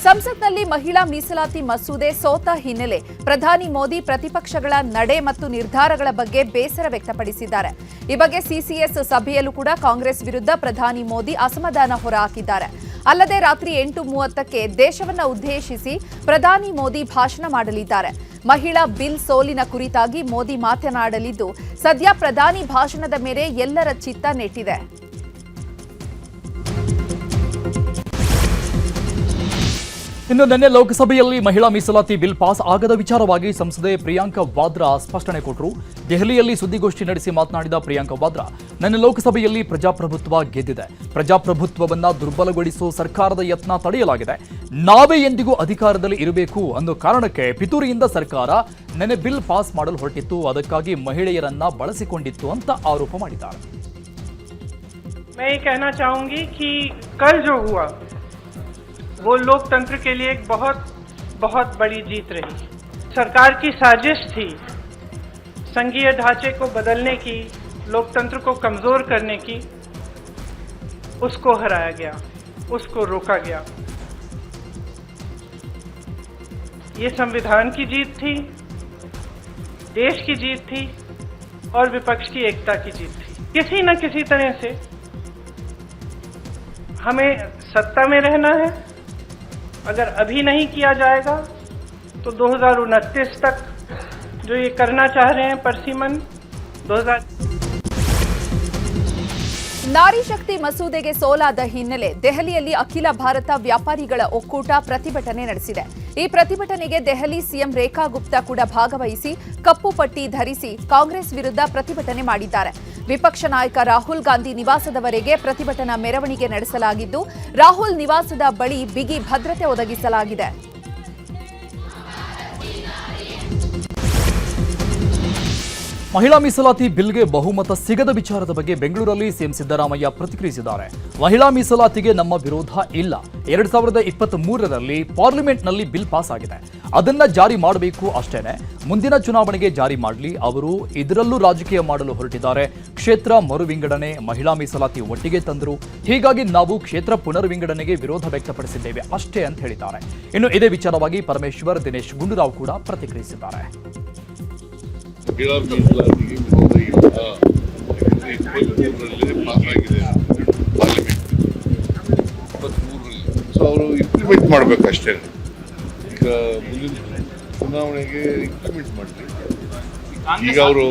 ಸಂಸತ್ನಲ್ಲಿ ಮಹಿಳಾ ಮೀಸಲಾತಿ ಮಸೂದೆ ಸೋತ ಹಿನ್ನೆಲೆ ಪ್ರಧಾನಿ ಮೋದಿ ಪ್ರತಿಪಕ್ಷಗಳ ನಡೆ ಮತ್ತು ನಿರ್ಧಾರಗಳ ಬಗ್ಗೆ ಬೇಸರ ವ್ಯಕ್ತಪಡಿಸಿದ್ದಾರೆ. ಈ ಬಗ್ಗೆ ಸಿಸಿಎಸ್ ಸಭೆಯಲ್ಲೂ ಕೂಡ ಕಾಂಗ್ರೆಸ್ ವಿರುದ್ಧ ಪ್ರಧಾನಿ ಮೋದಿ ಅಸಮಾಧಾನ ಹೊರಹಾಕಿದ್ದಾರೆ. ಅಲ್ಲದೆ ರಾತ್ರಿ 8:30ಕ್ಕೆ ದೇಶವನ್ನ ಉದ್ದೇಶಿಸಿ ಪ್ರಧಾನಿ ಮೋದಿ ಭಾಷಣ ಮಾಡಲಿದ್ದಾರೆ. ಮಹಿಳಾ ಬಿಲ್ ಸೋಲಿನ ಕುರಿತಾಗಿ ಮೋದಿ ಮಾತನಾಡಲಿದ್ದು, ಸದ್ಯ ಪ್ರಧಾನಿ ಭಾಷಣದ ಮೇಲೆ ಎಲ್ಲರ ಚಿತ್ತ ನೆಟ್ಟಿದೆ. ಇನ್ನು ನಿನ್ನೆ ಲೋಕಸಭೆಯಲ್ಲಿ ಮಹಿಳಾ ಮೀಸಲಾತಿ ಬಿಲ್ ಪಾಸ್ ಆಗದ ವಿಚಾರವಾಗಿ ಸಂಸದೆ ಪ್ರಿಯಾಂಕಾ ವಾದ್ರಾ ಸ್ಪಷ್ಟನೆ ಕೊಟ್ಟರು. ದೆಹಲಿಯಲ್ಲಿ ಸುದ್ದಿಗೋಷ್ಠಿ ನಡೆಸಿ ಮಾತನಾಡಿದ ಪ್ರಿಯಾಂಕಾ ವಾದ್ರಾ, ನಿನ್ನೆ ಲೋಕಸಭೆಯಲ್ಲಿ ಪ್ರಜಾಪ್ರಭುತ್ವ ಗೆದ್ದಿದೆ. ಪ್ರಜಾಪ್ರಭುತ್ವವನ್ನ ದುರ್ಬಲಗೊಳಿಸುವ ಸರ್ಕಾರದ ಯತ್ನ ತಡೆಯಲಾಗಿದೆ. ನಾವೇ ಎಂದಿಗೂ ಅಧಿಕಾರದಲ್ಲಿ ಇರಬೇಕು ಅನ್ನೋ ಕಾರಣಕ್ಕೆ ಪಿತೂರಿಯಿಂದ ಸರ್ಕಾರ ನಿನ್ನೆ ಬಿಲ್ ಪಾಸ್ ಮಾಡಲು ಹೊರಟಿತ್ತು. ಅದಕ್ಕಾಗಿ ಮಹಿಳೆಯರನ್ನ ಬಳಸಿಕೊಂಡಿತ್ತು ಅಂತ ಆರೋಪ ಮಾಡಿದ್ದಾರೆ. मैं ये कहना चाहूंगी कि कल जो हुआ वो लोकतंत्र के लिए एक बहुत बड़ी जीत रही. सरकार की साजिश थी संघीय ढांचे को बदलने की, लोकतंत्र को कमजोर करने की. उसको हराया गया, उसको रोका गया. ये संविधान की जीत थी, देश की जीत थी और विपक्ष की एकता की जीत थी. किसी न किसी तरह से हमें सत्ता में रहना है. अगर अभी नहीं किया जाएगा तो 2029 तक जो ये करना चाह रहे हैं परसिमन 2000 ನಾರಿ ಶಕ್ತಿ ಮಸೂದೆಗೆ ಸೋಲಾದ ಹಿನ್ನೆಲೆ ದೆಹಲಿಯಲ್ಲಿ ಅಖಿಲ ಭಾರತ ವ್ಯಾಪಾರಿಗಳ ಒಕ್ಕೂಟ ಪ್ರತಿಭಟನೆ ನಡೆಸಿದೆ. ಈ ಪ್ರತಿಭಟನೆಗೆ ದೆಹಲಿ ಸಿಎಂ ರೇಖಾ ಗುಪ್ತಾ ಕೂಡ ಭಾಗವಹಿಸಿ ಕಪ್ಪು ಪಟ್ಟಿ ಧರಿಸಿ ಕಾಂಗ್ರೆಸ್ ವಿರುದ್ಧ ಪ್ರತಿಭಟನೆ ಮಾಡಿದ್ದಾರೆ. ವಿಪಕ್ಷ ನಾಯಕ ರಾಹುಲ್ ಗಾಂಧಿ ನಿವಾಸದವರೆಗೆ ಪ್ರತಿಭಟನಾ ಮೆರವಣಿಗೆ ನಡೆಸಲಾಗಿದ್ದು, ರಾಹುಲ್ ನಿವಾಸದ ಬಳಿ ಬಿಗಿ ಭದ್ರತೆ ಒದಗಿಸಲಾಗಿದೆ. ಮಹಿಳಾ ಮೀಸಲಾತಿ ಬಿಲ್ಗೆ ಬಹುಮತ ಸಿಗದ ವಿಚಾರದ ಬಗ್ಗೆ ಬೆಂಗಳೂರಲ್ಲಿ ಸಿಎಂ ಸಿದ್ದರಾಮಯ್ಯ ಪ್ರತಿಕ್ರಿಯಿಸಿದ್ದಾರೆ. ಮಹಿಳಾ ಮೀಸಲಾತಿಗೆ ನಮ್ಮ ವಿರೋಧ ಇಲ್ಲ. 2023ರಲ್ಲಿ ಪಾರ್ಲಿಮೆಂಟ್ನಲ್ಲಿ ಬಿಲ್ ಪಾಸ್ ಆಗಿದೆ. ಅದನ್ನ ಜಾರಿ ಮಾಡಬೇಕು ಅಷ್ಟೇನೆ. ಮುಂದಿನ ಚುನಾವಣೆಗೆ ಜಾರಿ ಮಾಡಲಿ. ಅವರು ಇದರಲ್ಲೂ ರಾಜಕೀಯ ಮಾಡಲು ಹೊರಟಿದ್ದಾರೆ. ಕ್ಷೇತ್ರ ಮರುವಿಂಗಡಣೆ, ಮಹಿಳಾ ಮೀಸಲಾತಿ ಒಟ್ಟಿಗೆ ತಂದರು. ಹೀಗಾಗಿ ನಾವು ಕ್ಷೇತ್ರ ಪುನರ್ವಿಂಗಡಣೆಗೆ ವಿರೋಧ ವ್ಯಕ್ತಪಡಿಸಿದ್ದೇವೆ ಅಷ್ಟೇ ಅಂತ ಹೇಳಿದ್ದಾರೆ. ಇನ್ನು ಇದೇ ವಿಚಾರವಾಗಿ ಪರಮೇಶ್ವರ್, ದಿನೇಶ್ ಗುಂಡೂರಾವ್ ಕೂಡ ಪ್ರತಿಕ್ರಿಯಿಸಿದ್ದಾರೆ. ಮಹಿಳಾ ಮೀಸಲಾತಿಗೆ ವಿರೋಧ ಇಲ್ಲ. 23ರಲ್ಲಿ ಪಾಸ್ ಆಗಿದೆ ಪಾರ್ಲಿಮೆಂಟ್, 23ರಲ್ಲಿ. ಸೊ ಅವರು ಇಂಪ್ಲಿಮೆಂಟ್ ಮಾಡಬೇಕಷ್ಟೇ. ಈಗ ಮುಂದಿನ ಚುನಾವಣೆಗೆ ಇಂಪ್ಲಿಮೆಂಟ್ ಮಾಡಲಿ. ಈಗ ಅವರು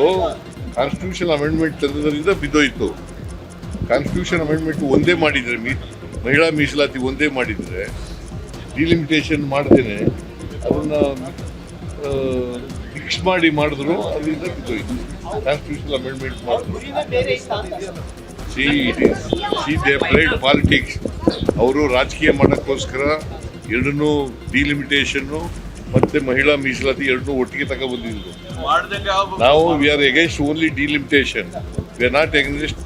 ಕಾನ್ಸ್ಟಿಟ್ಯೂಷನ್ ಅಮೆಂಡ್ಮೆಂಟ್ ತಂದಿದ್ದರಿಂದ ಬಿದ್ದೋಯ್ತು. ಕಾನ್ಸ್ಟಿಟ್ಯೂಷನ್ ಅಮೆಂಡ್ಮೆಂಟ್ ಒಂದೇ ಮಾಡಿದರೆ, ಮಹಿಳಾ ಮೀಸಲಾತಿ ಒಂದೇ ಮಾಡಿದರೆ, ಡಿಲಿಮಿಟೇಷನ್ ಮಾಡ್ತೇನೆ ಅದನ್ನ ಫಿಕ್ಸ್ ಮಾಡಿದ್ರು, ಅದರಿಂದ ಬಿದ್ದೋಯ್ತು. ಕಾನ್ಸ್ಟಿಟ್ಯೂಷನಲ್ ಅಮೆಂಡ್ಮೆಂಟ್ ಮಾಡಿದ್ರು. They played politics. ಅವರು ರಾಜಕೀಯ ಮಾಡೋಕ್ಕೋಸ್ಕರ ಎರಡನ್ನೂ, ಡಿಲಿಮಿಟೇಷನ್ನು ಮತ್ತೆ ಮಹಿಳಾ ಮೀಸಲಾತಿ ಎರಡನ್ನೂ ಒಟ್ಟಿಗೆ ತಗೊಬಂದಿದ್ರು. ನಾವು we are against only delimitation, we are not against.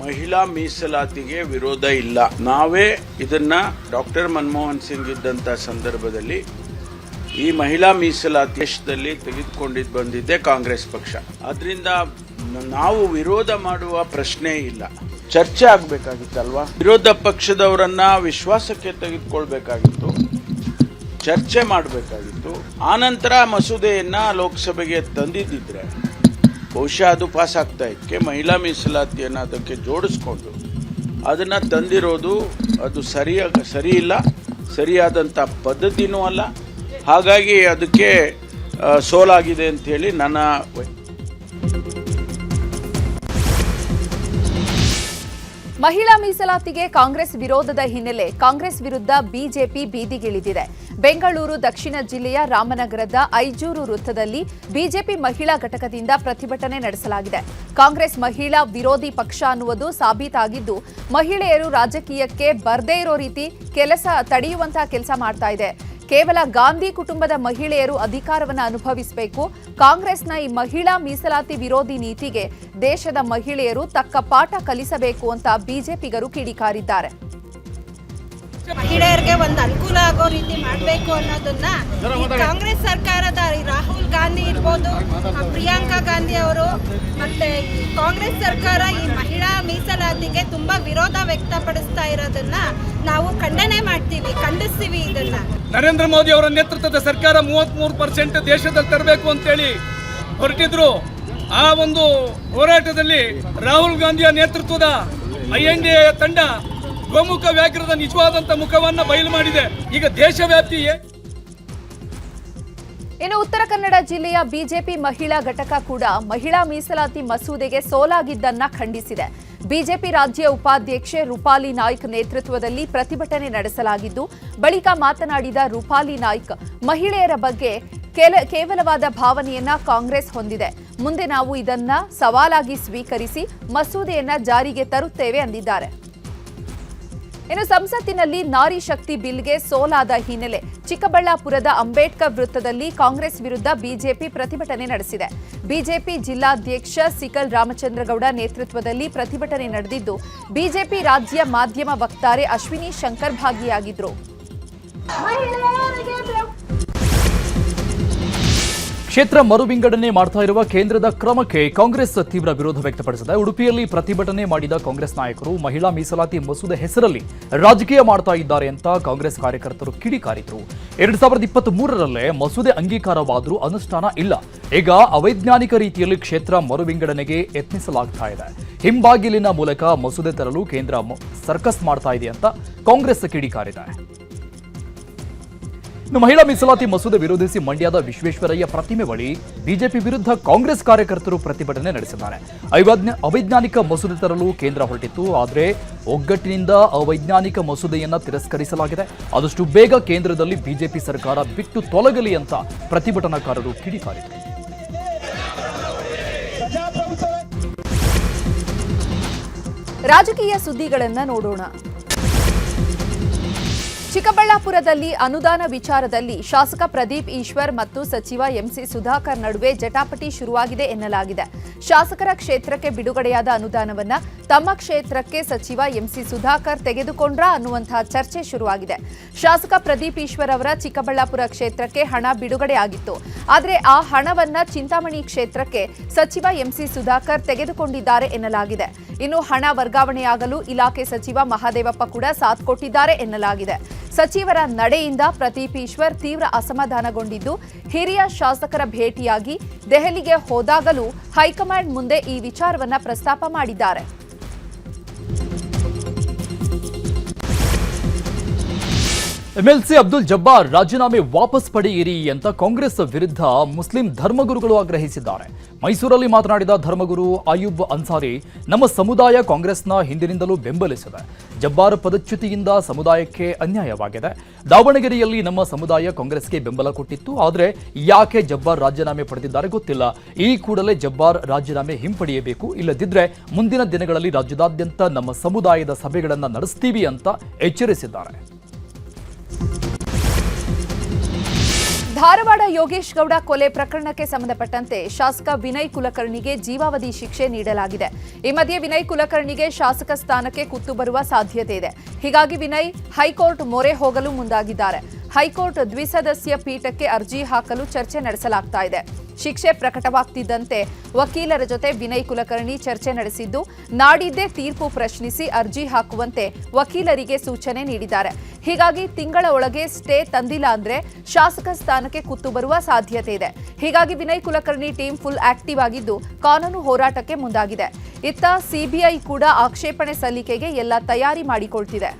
ಮಹಿಳಾ ಮೀಸಲಾತಿಗೆ ವಿರೋಧ ಇಲ್ಲ. ನಾವೇ ಇದನ್ನ ಡಾಕ್ಟರ್ ಮನಮೋಹನ್ ಸಿಂಗ್ ಇದ್ದಂಥ ಸಂದರ್ಭದಲ್ಲಿ ಈ ಮಹಿಳಾ ಮೀಸಲಾತಿ ದೇಶದಲ್ಲಿ ತೆಗೆದುಕೊಂಡಿದ್ದು ಬಂದಿದ್ದೆ ಕಾಂಗ್ರೆಸ್ ಪಕ್ಷ. ಅದರಿಂದ ನಾವು ವಿರೋಧ ಮಾಡುವ ಪ್ರಶ್ನೆ ಇಲ್ಲ. ಚರ್ಚೆ ಆಗಬೇಕಾಗಿತ್ತಲ್ವಾ? ವಿರೋಧ ಪಕ್ಷದವರನ್ನ ವಿಶ್ವಾಸಕ್ಕೆ ತೆಗೆದುಕೊಳ್ಬೇಕಾಗಿತ್ತು, ಚರ್ಚೆ ಮಾಡಬೇಕಾಗಿತ್ತು. ಆನಂತರ ಮಸೂದೆಯನ್ನ ಲೋಕಸಭೆಗೆ ತಂದಿದ್ದಿದ್ರೆ ಬಹುಶಃ ಅದು ಪಾಸ್ ಆಗ್ತಾ ಇದಕ್ಕೆ ಮಹಿಳಾ ಮೀಸಲಾತಿಯನ್ನು ಅದಕ್ಕೆ ಜೋಡಿಸ್ಕೊಂಡು ಅದನ್ನ ತಂದಿರೋದು ಅದು ಸರಿ ಇಲ್ಲ, ಸರಿಯಾದಂಥ ಪದ್ಧತಿನೂ ಅಲ್ಲ. ಹಾಗಾಗಿ ಅದಕ್ಕೆ ಸೋಲಾಗಿದೆ ಅಂತ ಹೇಳಿ ನನ್ನ. ಮಹಿಳಾ ಮೀಸಲಾತಿಗೆ ಕಾಂಗ್ರೆಸ್ ವಿರೋಧದ ಹಿನ್ನೆಲೆ ಕಾಂಗ್ರೆಸ್ ವಿರುದ್ಧ ಬಿಜೆಪಿ ಬೀದಿಗಿಳಿದಿದೆ. ಬೆಂಗಳೂರು ದಕ್ಷಿಣ ಜಿಲ್ಲೆಯ ರಾಮನಗರದ ಐಜೂರು ವೃತ್ತದಲ್ಲಿ ಬಿಜೆಪಿ ಮಹಿಳಾ ಘಟಕದಿಂದ ಪ್ರತಿಭಟನೆ ನಡೆಸಲಾಗಿದೆ. ಕಾಂಗ್ರೆಸ್ ಮಹಿಳಾ ವಿರೋಧಿ ಪಕ್ಷ ಅನ್ನುವುದು ಸಾಬೀತಾಗಿದ್ದು, ಮಹಿಳೆಯರು ರಾಜಕೀಯಕ್ಕೆ ಬರ್ದೇ ಇರೋ ರೀತಿ ತಡೆಯುವಂತಹ ಕೆಲಸ ಮಾಡ್ತಾ ಇದೆ. ಕೇವಲ ಗಾಂಧಿ ಕುಟುಂಬದ ಮಹಿಳೆಯರು ಅಧಿಕಾರವನ್ನು ಅನುಭವಿಸಬೇಕು. ಕಾಂಗ್ರೆಸ್ನ ಈ ಮಹಿಳಾ ಮೀಸಲಾತಿ ವಿರೋಧಿ ನೀತಿಗೆ ದೇಶದ ಮಹಿಳೆಯರು ತಕ್ಕ ಪಾಠ ಕಲಿಸಬೇಕು ಅಂತ ಬಿಜೆಪಿಗರು ಕಿಡಿಕಾರಿದ್ದಾರೆ. ಮಹಿಳೆಯರಿಗೆ ಒಂದು ಅನುಕೂಲ ಆಗೋ ರೀತಿ ಮಾಡಬೇಕು ಅನ್ನೋದನ್ನ ಈ ಕಾಂಗ್ರೆಸ್ ಸರ್ಕಾರದ ಈ ರಾಹುಲ್ ಗಾಂಧಿ ಇರ್ಬೋದು, ಪ್ರಿಯಾಂಕಾ ಗಾಂಧಿ ಅವರು ಮತ್ತೆ ಈ ಕಾಂಗ್ರೆಸ್ ಸರ್ಕಾರ ಈ ಮಹಿಳಾ ಮೀಸಲಾತಿಗೆ ತುಂಬಾ ವಿರೋಧ ವ್ಯಕ್ತಪಡಿಸ್ತಾ ಇರೋದನ್ನ ನಾವು ಖಂಡಿಸ್ತೀವಿ ಇದನ್ನ. ನರೇಂದ್ರ ಮೋದಿ ಅವರ ನೇತೃತ್ವದ ಸರ್ಕಾರ 33% ದೇಶದಲ್ಲಿ ತರಬೇಕು ಅಂತೇಳಿ ಹೊರಟಿದ್ರು. ಆ ಒಂದು ಹೋರಾಟದಲ್ಲಿ ರಾಹುಲ್ ಗಾಂಧಿಯ ನೇತೃತ್ವದ INDA ತಂಡ ಗೋಮುಖ ವ್ಯಾಘ್ರದ ನಿಜವಾದಂತ ಮುಖವನ್ನ ಬಯಲು ಮಾಡಿದೆ. ಈಗ ದೇಶವ್ಯಾಪಿ ಇನ್ನು ಉತ್ತರ ಕನ್ನಡ ಜಿಲ್ಲೆಯ ಬಿಜೆಪಿ ಮಹಿಳಾ ಘಟಕ ಕೂಡ ಮಹಿಳಾ ಮೀಸಲಾತಿ ಮಸೂದೆಗೆ ಸೋಲಾಗಿದ್ದನ್ನ ಖಂಡಿಸಿದೆ. ಬಿಜೆಪಿ ರಾಜ್ಯ ಉಪಾಧ್ಯಕ್ಷೆ ರೂಪಾಲಿ ನಾಯ್ಕ್ ನೇತೃತ್ವದಲ್ಲಿ ಪ್ರತಿಭಟನೆ ನಡೆಸಲಾಗಿದ್ದು, ಬಳಿಕ ಮಾತನಾಡಿದ ರೂಪಾಲಿ ನಾಯ್ಕ್, ಮಹಿಳೆಯರ ಬಗ್ಗೆ ಕೇವಲವಾದ ಭಾವನೆಯನ್ನ ಕಾಂಗ್ರೆಸ್ ಹೊಂದಿದೆ. ಮುಂದೆ ನಾವು ಇದನ್ನ ಸವಾಲಾಗಿ ಸ್ವೀಕರಿಸಿ ಮಸೂದೆಯನ್ನ ಜಾರಿಗೆ ತರುತ್ತೇವೆ ಎಂದಿದ್ದಾರೆ. ಇನ್ನು ಸಂಸತ್ತಿನಲ್ಲಿ ನಾರಿ ಶಕ್ತಿ ಬಿಲ್ಗೆ ಸೋಲಾದ ಹಿನ್ನೆಲೆ ಚಿಕ್ಕಬಳ್ಳಾಪುರದ ಅಂಬೇಡ್ಕರ್ ವೃತ್ತದಲ್ಲಿ ಕಾಂಗ್ರೆಸ್ ವಿರುದ್ಧ ಬಿಜೆಪಿ ಪ್ರತಿಭಟನೆ ನಡೆಸಿದೆ. ಬಿಜೆಪಿ ಜಿಲ್ಲಾಧ್ಯಕ್ಷ ಸಿಕಲ್ ರಾಮಚಂದ್ರಗೌಡ ನೇತೃತ್ವದಲ್ಲಿ ಪ್ರತಿಭಟನೆ ನಡೆದಿದ್ದು, ಬಿಜೆಪಿ ರಾಜ್ಯ ಮಾಧ್ಯಮ ವಕ್ತಾರೆ ಅಶ್ವಿನಿ ಶಂಕರ್ ಭಾಗಿಯಾಗಿದ್ದರು. ಕ್ಷೇತ್ರ ಮರು ವಿಂಗಡಣೆ ಮಾಡ್ತಾ ಇರುವ ಕೇಂದ್ರದ ಕ್ರಮಕ್ಕೆ ಕಾಂಗ್ರೆಸ್ ತೀವ್ರ ವಿರೋಧ ವ್ಯಕ್ತಪಡಿಸಿದೆ. ಉಡುಪಿಯಲ್ಲಿ ಪ್ರತಿಭಟನೆ ಮಾಡಿದ ಕಾಂಗ್ರೆಸ್ ನಾಯಕರು ಮಹಿಳಾ ಮೀಸಲಾತಿ ಮಸೂದೆ ಹೆಸರಲ್ಲಿ ರಾಜಕೀಯ ಮಾಡ್ತಾ ಇದ್ದಾರೆ ಅಂತ ಕಾಂಗ್ರೆಸ್ ಕಾರ್ಯಕರ್ತರು ಕಿಡಿಕಾರಿದ್ರು. 2023ರಲ್ಲೇ ಮಸೂದೆ ಅಂಗೀಕಾರವಾದರೂ ಅನುಷ್ಠಾನ ಇಲ್ಲ. ಈಗ ಅವೈಜ್ಞಾನಿಕ ರೀತಿಯಲ್ಲಿ ಕ್ಷೇತ್ರ ಮರು ವಿಂಗಡಣೆಗೆ ಯತ್ನಿಸಲಾಗ್ತಾ ಇದೆ. ಹಿಂಬಾಗಿಲಿನ ಮೂಲಕ ಮಸೂದೆ ತರಲು ಕೇಂದ್ರ ಸರ್ಕಸ್ ಮಾಡ್ತಾ ಇದೆ ಅಂತ ಕಾಂಗ್ರೆಸ್ ಕಿಡಿಕಾರಿದೆ. ಇನ್ನು ಮಹಿಳಾ ಮೀಸಲಾತಿ ಮಸೂದೆ ವಿರೋಧಿಸಿ ಮಂಡ್ಯದ ವಿಶ್ವೇಶ್ವರಯ್ಯ ಪ್ರತಿಮೆ ಬಳಿ ಬಿಜೆಪಿ ವಿರುದ್ಧ ಕಾಂಗ್ರೆಸ್ ಕಾರ್ಯಕರ್ತರು ಪ್ರತಿಭಟನೆ ನಡೆಸಿದ್ದಾರೆ. ಅವೈಜ್ಞಾನಿಕ ಮಸೂದೆ ತರಲು ಕೇಂದ್ರ ಹೊರಟಿತ್ತು, ಆದರೆ ಒಗ್ಗಟ್ಟಿನಿಂದ ಅವೈಜ್ಞಾನಿಕ ಮಸೂದೆಯನ್ನ ತಿರಸ್ಕರಿಸಲಾಗಿದೆ. ಆದಷ್ಟು ಬೇಗ ಕೇಂದ್ರದಲ್ಲಿ ಬಿಜೆಪಿ ಸರ್ಕಾರ ಬಿಟ್ಟು ತೊಲಗಲಿ ಅಂತ ಪ್ರತಿಭಟನಾಕಾರರು ಕಿಡಿಕಾರಿದರು. ರಾಜಕೀಯ ಸುದ್ದಿಗಳನ್ನ ನೋಡೋಣ. ಚಿಕ್ಕಬಳ್ಳಾಪುರದಲ್ಲಿ ಅನುದಾನ ವಿಚಾರದಲ್ಲಿ ಶಾಸಕ ಪ್ರದೀಪ್ ಈಶ್ವರ್ ಮತ್ತು ಸಚಿವ ಎಂಸಿ ಸುಧಾಕರ್ ನಡುವೆ ಜಟಾಪಟಿ ಶುರುವಾಗಿದೆ ಎನ್ನಲಾಗಿದೆ. ಶಾಸಕರ ಕ್ಷೇತ್ರಕ್ಕೆ ಬಿಡುಗಡೆಯಾದ ಅನುದಾನವನ್ನ ತಮ್ಮ ಕ್ಷೇತ್ರಕ್ಕೆ ಸಚಿವ ಎಂಸಿ ಸುಧಾಕರ್ ತೆಗೆದುಕೊಂಡ್ರಾ ಅನ್ನುವಂತಹ ಚರ್ಚೆ ಶುರುವಾಗಿದೆ. ಶಾಸಕ ಪ್ರದೀಪ್ ಈಶ್ವರ್ ಅವರ ಚಿಕ್ಕಬಳ್ಳಾಪುರ ಕ್ಷೇತ್ರಕ್ಕೆ ಹಣ ಬಿಡುಗಡೆಯಾಗಿತ್ತು. ಆದರೆ ಆ ಹಣವನ್ನ ಚಿಂತಾಮಣಿ ಕ್ಷೇತ್ರಕ್ಕೆ ಸಚಿವ ಎಂಸಿ ಸುಧಾಕರ್ ತೆಗೆದುಕೊಂಡಿದ್ದಾರೆ ಎನ್ನಲಾಗಿದೆ. ಇನ್ನು ಹಣ ವರ್ಗಾವಣೆಯಾಗಲು ಇಲಾಖೆ ಸಚಿವ ಮಹಾದೇವಪ್ಪ ಕೂಡ ಸಾಥ್ ಕೊಟ್ಟಿದ್ದಾರೆ ಎನ್ನಲಾಗಿದೆ. ಸಚಿವರ ನಡೆಯಿಂದ ಪ್ರದೀಪ್ ಈಶ್ವರ್ ತೀವ್ರ ಅಸಮಾಧಾನಗೊಂಡಿದ್ದು, ಹಿರಿಯ ಶಾಸಕರ ಭೇಟಿಯಾಗಿ ದೆಹಲಿಗೆ ಹೋದಾಗಲೂ ಹೈಕಮಾಂಡ್ ಮುಂದೆ ಈ ವಿಚಾರವನ್ನ ಪ್ರಸ್ತಾಪ ಮಾಡಿದ್ದಾರೆ. ಎಂಎಲ್ಸಿ ಅಬ್ದುಲ್ ಜಬ್ಬಾರ್ ರಾಜೀನಾಮೆ ವಾಪಸ್ ಪಡೆಯಿರಿ ಅಂತ ಕಾಂಗ್ರೆಸ್ ವಿರುದ್ಧ ಮುಸ್ಲಿಂ ಧರ್ಮಗುರುಗಳು ಆಗ್ರಹಿಸಿದ್ದಾರೆ. ಮೈಸೂರಲ್ಲಿ ಮಾತನಾಡಿದ ಧರ್ಮಗುರು ಅಯೂಬ್ ಅನ್ಸಾರಿ, ನಮ್ಮ ಸಮುದಾಯ ಕಾಂಗ್ರೆಸ್ನ ಹಿಂದಿನಿಂದಲೂ ಬೆಂಬಲಿಸಿದೆ. ಜಬ್ಬಾರ್ ಪದಚ್ಯುತಿಯಿಂದ ಸಮುದಾಯಕ್ಕೆ ಅನ್ಯಾಯವಾಗಿದೆ. ದಾವಣಗೆರೆಯಲ್ಲಿ ನಮ್ಮ ಸಮುದಾಯ ಕಾಂಗ್ರೆಸ್ಗೆ ಬೆಂಬಲ ಕೊಟ್ಟಿತ್ತು. ಆದರೆ ಯಾಕೆ ಜಬ್ಬಾರ್ ರಾಜೀನಾಮೆ ಪಡೆದಿದ್ದಾರೆ ಗೊತ್ತಿಲ್ಲ. ಈ ಕೂಡಲೇ ಜಬ್ಬಾರ್ ರಾಜೀನಾಮೆ ಹಿಂಪಡೆಯಬೇಕು, ಇಲ್ಲದಿದ್ದರೆ ಮುಂದಿನ ದಿನಗಳಲ್ಲಿ ರಾಜ್ಯದಾದ್ಯಂತ ನಮ್ಮ ಸಮುದಾಯದ ಸಭೆಗಳನ್ನು ನಡೆಸ್ತೀವಿ ಅಂತ ಎಚ್ಚರಿಸಿದ್ದಾರೆ. ಧಾರವಾಡ ಯೋಗೇಶ್ ಗೌಡ ಕೊಲೆ ಪ್ರಕರಣಕ್ಕೆ ಸಂಬಂಧಪಟ್ಟಂತೆ ಶಾಸಕ ವಿನಯ್ ಕುಲಕರ್ಣಿಗೆ ಜೀವಾವಧಿ ಶಿಕ್ಷೆ ನೀಡಲಾಗಿದೆ. ಈ ಮಧ್ಯೆ ವಿನಯ್ ಕುಲಕರ್ಣಿಗೆ ಶಾಸಕ ಸ್ಥಾನಕ್ಕೆ ಕುತ್ತು ಬರುವ ಸಾಧ್ಯತೆ ಇದೆ. ಹೀಗಾಗಿ ವಿನಯ್ ಹೈಕೋರ್ಟ್ ಮೊರೆ ಹೋಗಲು ಮುಂದಾಗಿದ್ದಾರೆ. ಹೈಕೋರ್ಟ್ ದ್ವಿಸದಸ್ಯ ಪೀಠಕ್ಕೆ ಅರ್ಜಿ ಹಾಕಲು ಚರ್ಚೆ ನಡೆಸಲಾಗ್ತಾ ಇದೆ. ಶಿಕ್ಷೆ ಪ್ರಕಟವಾಗ್ತಿದ್ದಂತೆ ವಕೀಲರ ಜೊತೆ ವಿನಯ್ ಕುಲಕರ್ಣಿ ಚರ್ಚೆ ನಡೆಸಿದ್ದು, ನಾಡಿದ್ದೇ ತೀರ್ಪು ಪ್ರಶ್ನಿಸಿ ಅರ್ಜಿ ಹಾಕುವಂತೆ ವಕೀಲರಿಗೆ ಸೂಚನೆ ನೀಡಿದ್ದಾರೆ. ಹೀಗಾಗಿ ತಿಂಗಳ ಒಳಗೆ ಸ್ಟೇ ತಂದಿಲ್ಲ ಅಂದ್ರೆ ಶಾಸಕ ಸ್ಥಾನಕ್ಕೆ ಕುತ್ತು ಬರುವ ಸಾಧ್ಯತೆ ಇದೆ. ಹೀಗಾಗಿ Vinay Kulkarni team full active ಆಗಿದ್ದು ಕಾನೂನು ಹೋರಾಟಕ್ಕೆ ಮುಂದಾಗಿದೆ. ಇತ್ತ ಸಿಬಿಐ ಕೂಡ ಆಕ್ಷೇಪಣೆ ಸಲ್ಲಿಕೆಗೆ ಎಲ್ಲ ತಯಾರಿ ಮಾಡಿಕೊಳ್ತಿದೆ.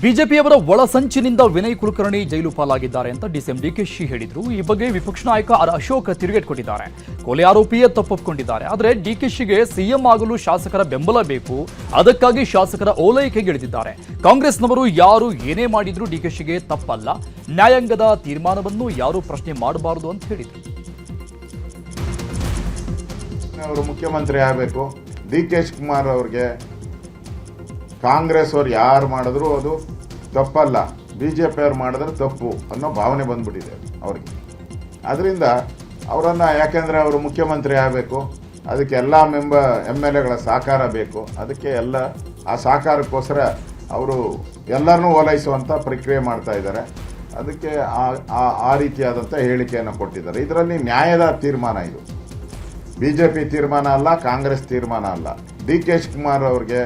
ಬಿಜೆಪಿಯವರ ಒಳಸಂಚಿನಿಂದ ವಿನಯ್ ಕುಲಕರ್ಣಿ ಜೈಲು ಪಾಲಾಗಿದ್ದಾರೆ ಅಂತ ಡಿಸಿಎಂ ಡಿಕೆಶಿ ಹೇಳಿದ್ರು. ಈ ಬಗ್ಗೆ ವಿಪಕ್ಷ ನಾಯಕ ಆರ್ ಅಶೋಕ್ ತಿರುಗೇಟು ಕೊಟ್ಟಿದ್ದಾರೆ. ಕೊಲೆ ಆರೋಪಿಯೇ ತಪ್ಪೊಪ್ಪಿಕೊಂಡಿದ್ದಾರೆ. ಆದರೆ ಡಿಕೆಶಿಗೆ ಸಿಎಂ ಆಗಲು ಶಾಸಕರ ಬೆಂಬಲ ಬೇಕು, ಅದಕ್ಕಾಗಿ ಶಾಸಕರ ಓಲೈಕೆಗಿಳಿದಿದ್ದಾರೆ. ಕಾಂಗ್ರೆಸ್ನವರು ಯಾರು ಏನೇ ಮಾಡಿದ್ರು ಡಿಕೆಶಿಗೆ ತಪ್ಪಲ್ಲ, ನ್ಯಾಯಾಂಗದ ತೀರ್ಮಾನವನ್ನು ಯಾರು ಪ್ರಶ್ನೆ ಮಾಡಬಾರದು ಅಂತ ಹೇಳಿದ್ರು. ಅವರು ಮುಖ್ಯಮಂತ್ರಿ ಆಗಬೇಕು. ಡಿ.ಕೆ. ಶಿವಕುಮಾರ್ ಅವ್ರಿಗೆ ಕಾಂಗ್ರೆಸ್ ಅವ್ರು ಯಾರು ಮಾಡಿದ್ರು ಅದು ತಪ್ಪಲ್ಲ, BJP ಅವ್ರು ಮಾಡಿದ್ರೆ ತಪ್ಪು ಅನ್ನೋ ಭಾವನೆ ಬಂದ್ಬಿಟ್ಟಿದೆ ಅವ್ರಿಗೆ. ಅದರಿಂದ ಅವರನ್ನು, ಯಾಕೆಂದರೆ ಅವರು ಮುಖ್ಯಮಂತ್ರಿ ಆಗಬೇಕು, ಅದಕ್ಕೆ ಎಲ್ಲ MLAಗಳ ಸಹಕಾರ ಬೇಕು. ಅದಕ್ಕೆ ಎಲ್ಲ ಆ ಸಹಕಾರಕ್ಕೋಸ್ಕರ ಅವರು ಎಲ್ಲರನ್ನೂ ಓಲೈಸುವಂಥ ಪ್ರಕ್ರಿಯೆ ಮಾಡ್ತಾ ಇದ್ದಾರೆ. ಅದಕ್ಕೆ ಆ ರೀತಿಯಾದಂಥ ಹೇಳಿಕೆಯನ್ನು ಕೊಟ್ಟಿದ್ದಾರೆ. ಇದರಲ್ಲಿ ನ್ಯಾಯದ ತೀರ್ಮಾನ ಇದು. BJP ತೀರ್ಮಾನ ಅಲ್ಲ, ಕಾಂಗ್ರೆಸ್ ತೀರ್ಮಾನ ಅಲ್ಲ. DK ಶಿವಕುಮಾರ್ ಅವ್ರಿಗೆ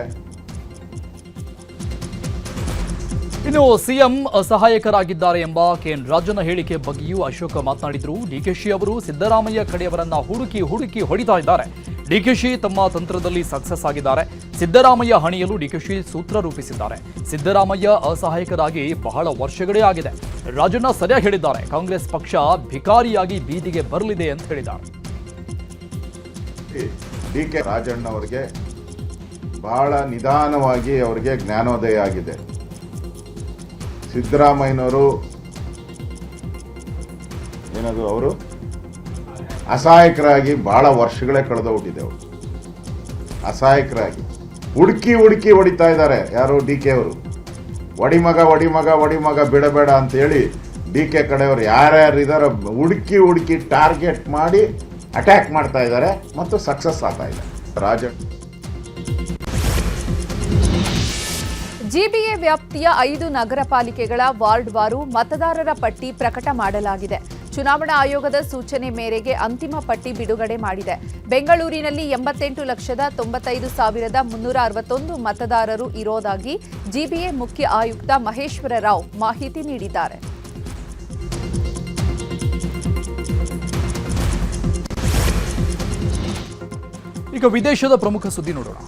ಇನ್ನು ಸಿಎಂ ಅಸಹಾಯಕರಾಗಿದ್ದಾರೆ ಎಂಬ KN ರಾಜಣ್ಣ ಹೇಳಿಕೆ ಬಗ್ಗೆಯೂ ಅಶೋಕ ಮಾತನಾಡಿದರು. DKಶಿ ಅವರು ಸಿದ್ದರಾಮಯ್ಯ ಕಡೆಯವರನ್ನ ಹುಡುಕಿ ಹೊಡಿತಾ ಇದ್ದಾರೆ. DKಶಿ ತಮ್ಮ ತಂತ್ರದಲ್ಲಿ ಸಕ್ಸಸ್ ಆಗಿದ್ದಾರೆ. ಸಿದ್ದರಾಮಯ್ಯ ಹಣಿಯಲು DKಶಿ ಸೂತ್ರ ರೂಪಿಸಿದ್ದಾರೆ. ಸಿದ್ದರಾಮಯ್ಯ ಅಸಹಾಯಕರಾಗಿ ಬಹಳ ವರ್ಷಗಳೇ ಆಗಿದೆ. ರಾಜಣ್ಣ ಸರಿಯಾಗಿ ಹೇಳಿದ್ದಾರೆ. ಕಾಂಗ್ರೆಸ್ ಪಕ್ಷ ಭಿಕಾರಿಯಾಗಿ ಬೀದಿಗೆ ಬರಲಿದೆ ಅಂತ ಹೇಳಿದ್ದಾರೆ. DK ರಾಜಣ್ಣ ಅವರಿಗೆ ಬಹಳ ನಿಧಾನವಾಗಿ ಅವರಿಗೆ ಜ್ಞಾನೋದಯ ಆಗಿದೆ. ಸಿದ್ದರಾಮಯ್ಯನವರು ಅವರು ಅಸಹಾಯಕರಾಗಿ ಬಹಳ ವರ್ಷಗಳೇ ಕಳೆದೋಗ್ಬಿಟ್ಟಿದೆ. ಅವರು ಅಸಹಾಯಕರಾಗಿ ಹುಡುಕಿ ಹೊಡಿತಾ ಇದ್ದಾರೆ. ಯಾರು? DK ಅವರು ಒಡಿಮಗ ಬಿಡಬೇಡ ಅಂತೇಳಿ DK ಕಡೆಯವರು ಯಾರ್ಯಾರು ಇದ್ದಾರೆ ಹುಡುಕಿ ಟಾರ್ಗೆಟ್ ಮಾಡಿ ಅಟ್ಯಾಕ್ ಮಾಡ್ತಾ ಇದ್ದಾರೆ ಮತ್ತು ಸಕ್ಸಸ್ ಆಗ್ತಾ ಇದೆ. ಜಿಬಿಎ ವ್ಯಾಪ್ತಿಯ 5 ನಗರ ಪಾಲಿಕೆಗಳ ವಾರ್ಡ್ವಾರು ಮತದಾರರ ಪಟ್ಟಿ ಪ್ರಕಟ ಮಾಡಲಾಗಿದೆ. ಚುನಾವಣಾ ಆಯೋಗದ ಸೂಚನೆ ಮೇರೆಗೆ ಅಂತಿಮ ಪಟ್ಟಿ ಬಿಡುಗಡೆ ಮಾಡಿದೆ. ಬೆಂಗಳೂರಿನಲ್ಲಿ 88,95,361 ಮತದಾರರು ಇರೋದಾಗಿ ಜಿಬಿಎ ಮುಖ್ಯ ಆಯುಕ್ತ ಮಹೇಶ್ವರ ರಾವ್ ಮಾಹಿತಿ ನೀಡಿದ್ದಾರೆ. ಈಗ ವಿದೇಶದ ಪ್ರಮುಖ ಸುದ್ದಿ ನೋಡೋಣ.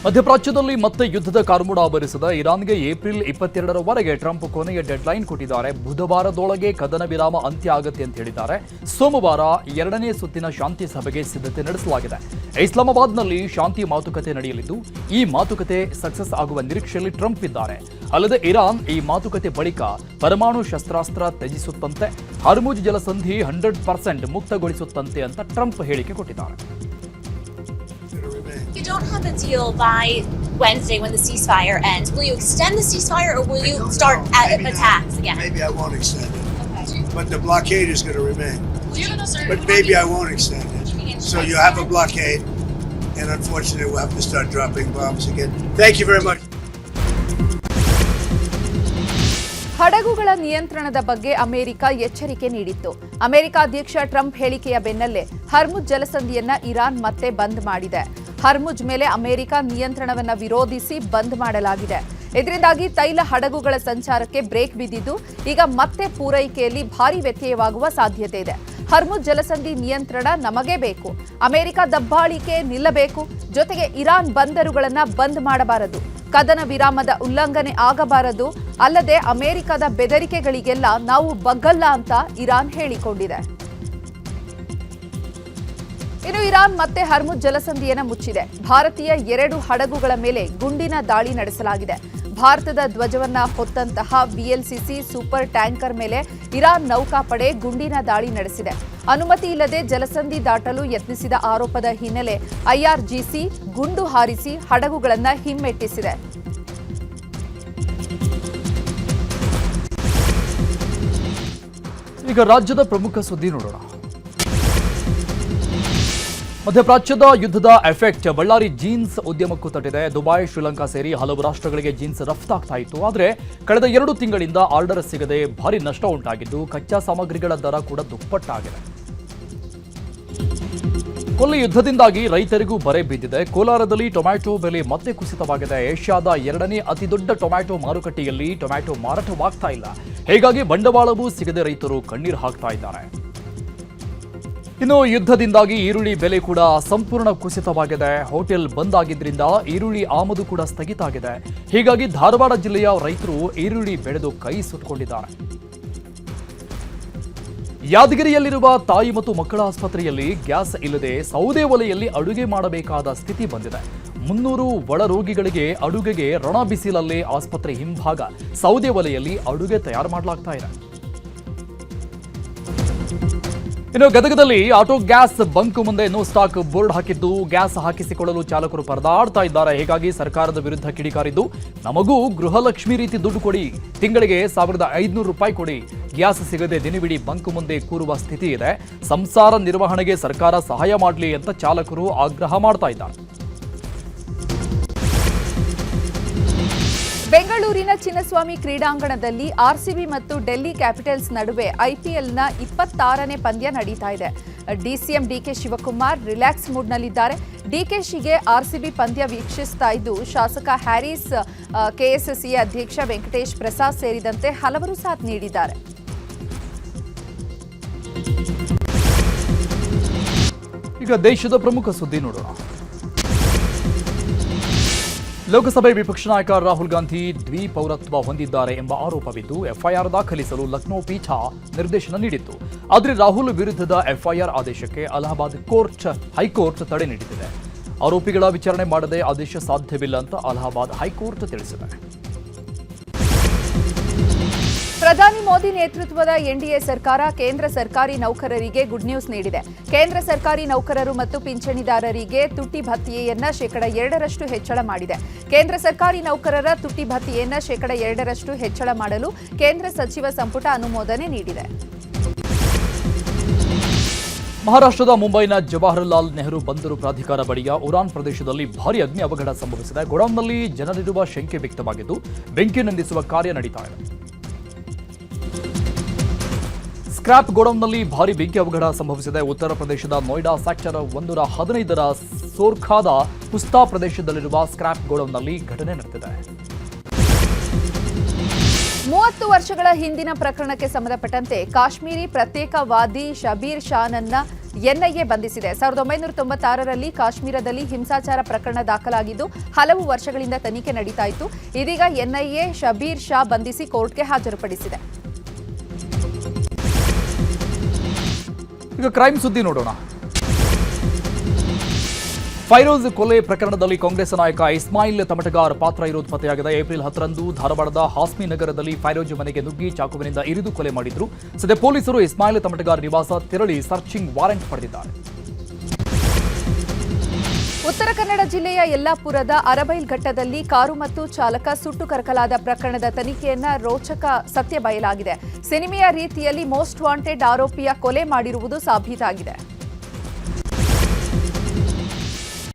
ಮಧ್ಯಪ್ರಾಚ್ಯದಲ್ಲಿ ಮತ್ತೆ ಯುದ್ಧದ ಕಾರ್ಮೋಡ ಆವರಿಸಿದ ಇರಾನ್ಗೆ ಏಪ್ರಿಲ್ 22ರವರೆಗೆ ಟ್ರಂಪ್ ಕೊನೆಯ ಡೆಡ್ಲೈನ್ ಕೊಟ್ಟಿದ್ದಾರೆ. ಬುಧವಾರದೊಳಗೆ ಕದನ ವಿರಾಮ ಅಂತ್ಯ ಆಗುತ್ತೆ ಅಂತ ಹೇಳಿದ್ದಾರೆ. ಸೋಮವಾರ 2ನೇ ಸುತ್ತಿನ ಶಾಂತಿ ಸಭೆಗೆ ಸಿದ್ಧತೆ ನಡೆಸಲಾಗಿದೆ. ಇಸ್ಲಾಮಾಬಾದ್ನಲ್ಲಿ ಶಾಂತಿ ಮಾತುಕತೆ ನಡೆಯಲಿದ್ದು ಈ ಮಾತುಕತೆ ಸಕ್ಸಸ್ ಆಗುವ ನಿರೀಕ್ಷೆಯಲ್ಲಿ ಟ್ರಂಪ್ ಇದ್ದಾರೆ. ಅಲ್ಲದೆ ಇರಾನ್ ಈ ಮಾತುಕತೆ ಬಳಿಕ ಪರಮಾಣು ಶಸ್ತ್ರಾಸ್ತ್ರ ತ್ಯಜಿಸುತ್ತಂತೆ, ಹರ್ಮುಜ್ ಜಲಸಂಧಿ 100% ಮುಕ್ತಗೊಳಿಸುತ್ತಂತೆ ಅಂತ ಟ್ರಂಪ್ ಹೇಳಿಕೆ ಕೊಟ್ಟಿದ್ದಾರೆ. You don't have a deal by Wednesday when the ceasefire ends. Will you extend the ceasefire or will you start attacks again? Maybe I won't extend it. But the blockade is going to remain. But maybe I won't extend it. So you have a blockade, and unfortunately we'll have to start dropping bombs again. Thank you very much. ಹಡಗುಗಳ ನಿಯಂತ್ರಣದ ಬಗ್ಗೆ America ಎಚ್ಚರಿಕೆ ನೀಡಿತ್ತು. America ಅಧ್ಯಕ್ಷ Trump ಹೇಳಿಕೆಯ ಬೆನ್ನಲ್ಲೇ Hormuz ಜಲಸಂಧಿಯನ್ನ Iran ಮತ್ತೆ ಬಂದ್ ಮಾಡಿದೆ. ಹರ್ಮುಜ್ ಮೇಲೆ ಅಮೆರಿಕ ನಿಯಂತ್ರಣವನ್ನ ವಿರೋಧಿಸಿ ಬಂದ್ ಮಾಡಲಾಗಿದೆ. ಇದರಿಂದಾಗಿ ತೈಲ ಹಡಗುಗಳ ಸಂಚಾರಕ್ಕೆ ಬ್ರೇಕ್ ಬಿದ್ದಿದ್ದು ಈಗ ಮತ್ತೆ ಪೂರೈಕೆಯಲ್ಲಿ ಭಾರಿ ವ್ಯತ್ಯಯವಾಗುವ ಸಾಧ್ಯತೆ ಇದೆ. ಹರ್ಮುಜ್ ಜಲಸಂಧಿ ನಿಯಂತ್ರಣ ನಮಗೆ ಬೇಕು. ಅಮೆರಿಕ ದಬ್ಬಾಳಿಕೆ ನಿಲ್ಲಬೇಕು. ಜೊತೆಗೆ ಇರಾನ್ ಬಂದರುಗಳನ್ನ ಬಂದ್ ಮಾಡಬಾರದು. ಕದನ ವಿರಾಮದ ಉಲ್ಲಂಘನೆ ಆಗಬಾರದು. ಅಲ್ಲದೆ ಅಮೆರಿಕದ ಬೆದರಿಕೆಗಳಿಗೆಲ್ಲ ನಾವು ಬಗ್ಗಲ್ಲ ಅಂತ ಇರಾನ್ ಹೇಳಿಕೊಂಡಿದೆ. ಇನ್ನು ಇರಾನ್ ಮತ್ತೆ ಹರ್ಮುಜ್ ಜಲಸಂಧಿಯನ್ನು ಮುಚ್ಚಿದೆ. ಭಾರತೀಯ 2 ಹಡಗುಗಳ ಮೇಲೆ ಗುಂಡಿನ ದಾಳಿ ನಡೆಸಲಾಗಿದೆ. ಭಾರತದ ಧ್ವಜವನ್ನ ಹೊತ್ತಂತಹ VLCC ಸೂಪರ್ ಟ್ಯಾಂಕರ್ ಮೇಲೆ ಇರಾನ್ ನೌಕಾಪಡೆ ಗುಂಡಿನ ದಾಳಿ ನಡೆಸಿದೆ. ಅನುಮತಿ ಇಲ್ಲದೆ ಜಲಸಂಧಿ ದಾಟಲು ಯತ್ನಿಸಿದ ಆರೋಪದ ಹಿನ್ನೆಲೆ IRGC ಗುಂಡು ಹಾರಿಸಿ ಹಡಗುಗಳನ್ನು ಹಿಮ್ಮೆಟ್ಟಿಸಿದೆ. ಈಗ ರಾಜ್ಯದ ಪ್ರಮುಖ ಸುದ್ದಿ ನೋಡೋಣ. ಮಧ್ಯಪ್ರಾಚ್ಯದ ಯುದ್ಧದ ಎಫೆಕ್ಟ್ ಬಳ್ಳಾರಿ ಜೀನ್ಸ್ ಉದ್ಯಮಕ್ಕೂ ತಟ್ಟಿದೆ. ದುಬೈ, ಶ್ರೀಲಂಕಾ ಸೇರಿ ಹಲವು ರಾಷ್ಟ್ರಗಳಿಗೆ ಜೀನ್ಸ್ ರಫ್ತಾಗ್ತಾ ಇತ್ತು. ಆದರೆ ಕಳೆದ 2 ತಿಂಗಳಿಂದ ಆರ್ಡರ್ ಸಿಗದೆ ಭಾರಿ ನಷ್ಟ ಉಂಟಾಗಿದ್ದು ಕಚ್ಚಾ ಸಾಮಗ್ರಿಗಳ ದರ ಕೂಡ ದುಪ್ಪಟ್ಟಾಗಿದೆ. ಕೊಲ್ಲಿ ಯುದ್ಧದಿಂದಾಗಿ ರೈತರಿಗೂ ಬರೆ ಬಿದ್ದಿದೆ. ಕೋಲಾರದಲ್ಲಿ ಟೊಮ್ಯಾಟೊ ಬೆಲೆ ಮತ್ತೆ ಕುಸಿತವಾಗಿದೆ. ಏಷ್ಯಾದ 2ನೇ ಅತಿದೊಡ್ಡ ಟೊಮ್ಯಾಟೊ ಮಾರುಕಟ್ಟೆಯಲ್ಲಿ ಟೊಮ್ಯಾಟೊ ಮಾರಾಟವಾಗ್ತಾ ಇಲ್ಲ. ಹೀಗಾಗಿ ಬಂಡವಾಳವೂ ಸಿಗದೆ ರೈತರು ಕಣ್ಣೀರು ಹಾಕ್ತಾ ಇದ್ದಾರೆ. ಇನ್ನು ಯುದ್ಧದಿಂದಾಗಿ ಈರುಳ್ಳಿ ಬೆಲೆ ಕೂಡ ಸಂಪೂರ್ಣ ಕುಸಿತವಾಗಿದೆ. ಹೋಟೆಲ್ ಬಂದ್ ಆಗಿದ್ರಿಂದ ಈರುಳ್ಳಿ ಆಮದು ಕೂಡ ಸ್ಥಗಿತ ಆಗಿದೆ. ಹೀಗಾಗಿ ಧಾರವಾಡ ಜಿಲ್ಲೆಯ ರೈತರು ಈರುಳ್ಳಿ ಬೆಳೆದು ಕೈ ಸುಟ್ಟುಕೊಂಡಿದ್ದಾರೆ. ಯಾದಗಿರಿಯಲ್ಲಿರುವ ತಾಯಿ ಮತ್ತು ಮಕ್ಕಳ ಆಸ್ಪತ್ರೆಯಲ್ಲಿ ಗ್ಯಾಸ್ ಇಲ್ಲದೆ ಸೌದೆ ಒಲೆಯಲ್ಲಿ ಅಡುಗೆ ಮಾಡಬೇಕಾದ ಸ್ಥಿತಿ ಬಂದಿದೆ. 300 ಒಳ ರೋಗಿಗಳಿಗೆ ಅಡುಗೆಗೆ ರಣ ಬಿಸಿಲಲ್ಲೇ ಆಸ್ಪತ್ರೆ ಹಿಂಭಾಗ ಸೌದೆ ಒಲೆಯಲ್ಲಿ ಅಡುಗೆ ತಯಾರು ಮಾಡಲಾಗ್ತಾ ಇದೆ. ಇನ್ನು ಗದಗದಲ್ಲಿ ಆಟೋ ಗ್ಯಾಸ್ ಬಂಕ್ ಮುಂದೆ ನೋ ಸ್ಟಾಕ್ ಬೋರ್ಡ್ ಹಾಕಿದ್ದು ಗ್ಯಾಸ್ ಹಾಕಿಸಿಕೊಳ್ಳಲು ಚಾಲಕರು ಪರದಾಡ್ತಾ ಇದ್ದಾರೆ. ಹೀಗಾಗಿ ಸರ್ಕಾರದ ವಿರುದ್ಧ ಕಿಡಿಕಾರಿದ್ದು, ನಮಗೂ ಗೃಹಲಕ್ಷ್ಮಿ ರೀತಿ ದುಡ್ಡು ಕೊಡಿ, ತಿಂಗಳಿಗೆ 1,500 ರೂಪಾಯಿ ಕೊಡಿ, ಗ್ಯಾಸ್ ಸಿಗದೆ ದಿನವಿಡೀ ಬಂಕ್ ಮುಂದೆ ಕೂರುವ ಸ್ಥಿತಿ ಇದೆ. ಸಂಸಾರ ನಿರ್ವಹಣೆಗೆ ಸರ್ಕಾರ ಸಹಾಯ ಮಾಡಲಿ ಅಂತ ಚಾಲಕರು ಆಗ್ರಹ ಮಾಡ್ತಾ ಇದ್ದಾರೆ. ಬೆಂಗಳೂರಿನ ಚಿನ್ನಸ್ವಾಮಿ ಕ್ರೀಡಾಂಗಣದಲ್ಲಿ ಆರ್ಸಿಬಿ ಮತ್ತು ಡೆಲ್ಲಿ ಕ್ಯಾಪಿಟಲ್ಸ್ ನಡುವೆ ಐಪಿಎಲ್ನ 26ನೇ ಪಂದ್ಯ ನಡೀತಾ ಇದೆ. ಡಿಸಿಎಂ ಡಿಕೆ ಶಿವಕುಮಾರ್ ರಿಲ್ಯಾಕ್ಸ್ ಮೂಡ್ನಲ್ಲಿದ್ದಾರೆ. ಡಿಕೆಶಿಗೆ ಆರ್ಸಿಬಿ ಪಂದ್ಯ ವೀಕ್ಷಿಸ್ತಾ ಇದ್ದು, ಶಾಸಕ ಹ್ಯಾರಿಸ್, ಕೆಎಸ್ಸಿಎ ಅಧ್ಯಕ್ಷ ವೆಂಕಟೇಶ್ ಪ್ರಸಾದ್ ಸೇರಿದಂತೆ ಹಲವರು ಸಾಥ್ ನೀಡಿದ್ದಾರೆ. ಈಗ ದೇಶದ ಪ್ರಮುಖ ಸುದ್ದಿ ನೋಡೋಣ. ಲೋಕಸಭೆ ವಿಪಕ್ಷ ನಾಯಕ ರಾಹುಲ್ ಗಾಂಧಿ ದ್ವಿಪೌರತ್ವ ಹೊಂದಿದ್ದಾರೆ ಎಂಬ ಆರೋಪವಿದ್ದು ಎಫ್ಐಆರ್ ದಾಖಲಿಸಲು ಲಕ್ನೋ ಪೀಠ ನಿರ್ದೇಶನ ನೀಡಿತ್ತು. ಆದರೆ ರಾಹುಲ್ ವಿರುದ್ಧದ ಎಫ್ಐಆರ್ ಆದೇಶಕ್ಕೆ ಅಲಹಾಬಾದ್ ಹೈಕೋರ್ಟ್ ತಡೆ ನೀಡಿದೆ. ಆರೋಪಿಗಳ ವಿಚಾರಣೆ ಮಾಡದೆ ಆದೇಶ ಸಾಧ್ಯವಿಲ್ಲ ಅಂತ ಅಲಹಾಬಾದ್ ಹೈಕೋರ್ಟ್ ತಿಳಿಸಿದೆ. ಪ್ರಧಾನಿ ಮೋದಿ ನೇತೃತ್ವದ ಎನ್ಡಿಎ ಸರ್ಕಾರ ಕೇಂದ್ರ ಸರ್ಕಾರಿ ನೌಕರರಿಗೆ ಗುಡ್ ನ್ಯೂಸ್ ನೀಡಿದೆ. ಕೇಂದ್ರ ಸರ್ಕಾರಿ ನೌಕರರು ಮತ್ತು ಪಿಂಚಣಿದಾರರಿಗೆ ತುಟ್ಟಿ ಭತ್ಯೆಯನ್ನ ಶೇಕಡ 2% ಹೆಚ್ಚಳ ಮಾಡಿದೆ. ಕೇಂದ್ರ ಸರ್ಕಾರಿ ನೌಕರರ ತುಟ್ಟಿ ಭತ್ಯೆಯನ್ನ ಶೇಕಡ 2% ಹೆಚ್ಚಳ ಮಾಡಲು ಕೇಂದ್ರ ಸಚಿವ ಸಂಪುಟ ಅನುಮೋದನೆ ನೀಡಿದೆ. ಮಹಾರಾಷ್ಟ್ರದ ಮುಂಬೈನ ಜವಾಹರಲಾಲ್ ನೆಹರು ಬಂದರು ಪ್ರಾಧಿಕಾರ ಬಳಿಯ ಉರಾನ್ ಪ್ರದೇಶದಲ್ಲಿ ಭಾರೀ ಅಗ್ನಿ ಅವಘಡ ಸಂಭವಿಸಿದೆ. ಗೋಡೌನ್ನಲ್ಲಿ ಜನರಿರುವ ಶಂಕೆ ವ್ಯಕ್ತವಾಗಿದ್ದು ಬೆಂಕಿ ನಂದಿಸುವ ಕಾರ್ಯ ನಡೀತಾ ಇದೆ. ಸ್ಕ್ರಾಪ್ ಗೋಡೌನ್ನಲ್ಲಿ ಭಾರೀ ಬೆಂಕಿ ಅವಘಡ ಸಂಭವಿಸಿದೆ. ಉತ್ತರ ಪ್ರದೇಶದ ನೋಯ್ಡಾ ಸೆಕ್ಟರ್ 115ರ ಸೋರ್ಖಾದ ಪುಸ್ತಾ ಪ್ರದೇಶದಲ್ಲಿರುವ ಸ್ಕ್ರಾಪ್ ಗೋಡೌನ್ನಲ್ಲಿ ಘಟನೆ ನಡೆದಿದೆ. 30 ವರ್ಷಗಳ ಹಿಂದಿನ ಪ್ರಕರಣಕ್ಕೆ ಸಂಬಂಧಪಟ್ಟಂತೆ ಕಾಶ್ಮೀರಿ ಪ್ರತ್ಯೇಕವಾದಿ ಶಬೀರ್ ಶಾನನ್ನ ಎನ್ಐಎ ಬಂಧಿಸಿದೆ. 1996ರಲ್ಲಿ ಕಾಶ್ಮೀರದಲ್ಲಿ ಹಿಂಸಾಚಾರ ಪ್ರಕರಣ ದಾಖಲಾಗಿದ್ದು ಹಲವು ವರ್ಷಗಳಿಂದ ತನಿಖೆ ನಡೀತಾ ಇತ್ತು. ಇದೀಗ ಎನ್ಐಎ ಶಬೀರ್ ಶಾ ಬಂಧಿಸಿ ಕೋರ್ಟ್ಗೆ ಹಾಜರುಪಡಿಸಿದೆ. ಈಗ ಕ್ರೈಮ್ ಸುದ್ದಿ ನೋಡೋಣ. ಫೈರೋಜ್ ಕೊಲೆ ಪ್ರಕರಣದಲ್ಲಿ ಕಾಂಗ್ರೆಸ್ ನಾಯಕ ಇಸ್ಮಾಯಿಲ್ ತಮಟಗಾರ್ ಪಾತ್ರ ಇರೋದು ಪತ್ತೆಯಾಗಿದೆ. ಏಪ್ರಿಲ್ 10ರಂದು ಧಾರವಾಡದ ಹಾಸ್ಮಿ ನಗರದಲ್ಲಿ ಫೈರೋಜ್ ಮನೆಗೆ ನುಗ್ಗಿ ಚಾಕುವಿನಿಂದ ಇರಿದು ಕೊಲೆ ಮಾಡಿದ್ರು. ಸದ್ಯ ಪೊಲೀಸರು ಇಸ್ಮಾಯಿಲ್ ತಮಟಗಾರ್ ನಿವಾಸ ತೆರಳಿ ಸರ್ಚಿಂಗ್ ವಾರೆಂಟ್ ಪಡೆದಿದ್ದಾರೆ. ಉತ್ತರ ಕನ್ನಡ ಜಿಲ್ಲೆಯ ಯಲ್ಲಾಪುರದ ಅರಬೈಲ್ ಘಟ್ಟದಲ್ಲಿ ಕಾರು ಮತ್ತು ಚಾಲಕ ಸುಟ್ಟು ಕರಕಲಾದ ಪ್ರಕರಣದ ತನಿಖೆಯನ್ನ ರೋಚಕ ಸತ್ಯ ಬಯಲಾಗಿದೆ. ಸಿನಿಮೆಯ ರೀತಿಯಲ್ಲಿ ಮೋಸ್ಟ್ ವಾಂಟೆಡ್ ಆರೋಪಿಯ ಕೊಲೆ ಮಾಡಿರುವುದು ಸಾಬೀತಾಗಿದೆ.